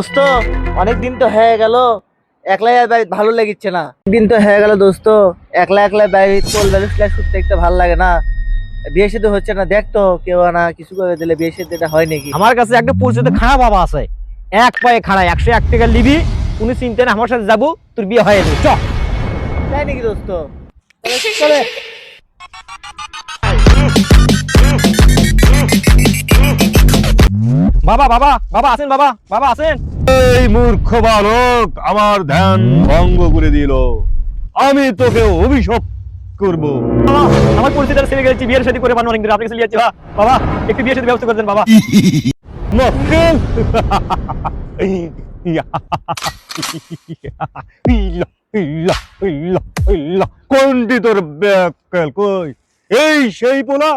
দোস্ত অনেকদিন তো হয়ে গেল, একলাই আর বাড়ি ভালো লাগিচ্ছে না। দিন তো হয়ে গেল দোস্ত, একলা একলা বাড়ি কোল ব্যালেন্স ক্লাস করতে একটা ভালো লাগে না। বিয়ে সাথে হচ্ছে না, দেখ তো কেউ না কিছু করে দিলে বিয়ে সাথে এটা হয় নাকি? আমার কাছে একটা পরিচিত খারাপ বাবা আছে, এক পায়ে খাড়া, 101 টাকা নিবি, কোনো চিন্তা না, আমার সাথে যাবো, তোর বিয়ে হয়ে যাবে। চ। তাই নাকি দোস্ত? তাহলে চলে। বাবা বাবা বাবা আছেন? বাবা বাবা আছেন? এই মূর্খ বালক আমার ধ্যান ভঙ্গ করে দিল। আমি তোকে অভিশাপ করব। বাবা, আমার পরিচিত ছেলে গেছি, বিয়ের শাদী করে বানো অনেক দিন, আপনি কাছে লিয়াচ্ছি। বাবা, একটু বিয়ের সাথে ব্যবস্থা করে দেন বাবা। মক্কেল কোনটি তোর ব্যাককেল কই? এই সেই পোলা।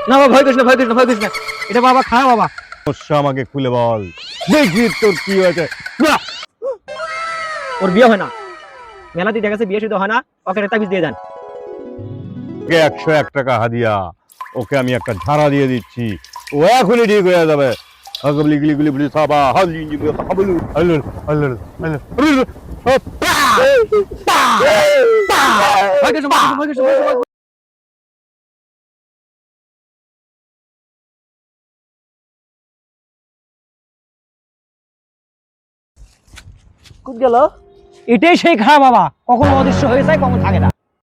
না বাবা, ভয় করিস না, ভয় করিস না, ভয় করিস না, এটা বাবা খারাপ বাবা। সমস্যা আমাকে খুলে বল, দেখি তোর কি হয়েছে। ওর বিয়ে হয় না, মেলাতে দেখা গেছে বিয়ে শুধু হয় না, ওকে একটা তাবিজ দিয়ে দেন। 101 টাকা হাদিয়া, ওকে আমি একটা ঝাড়া দিয়ে দিচ্ছি, ও এখনই ঠিক হয়ে যাবে। আগবলি গলি গলি বলি সাবা হালি হাবলু আলল আলল আলল ভয় করিস না, ভয় করিস না, ভয় করিস না। কোন গেল? এটাই সেই খারাপ বাবা, কখনো অদৃশ্য হয়ে যায়, কখনো থাকে না।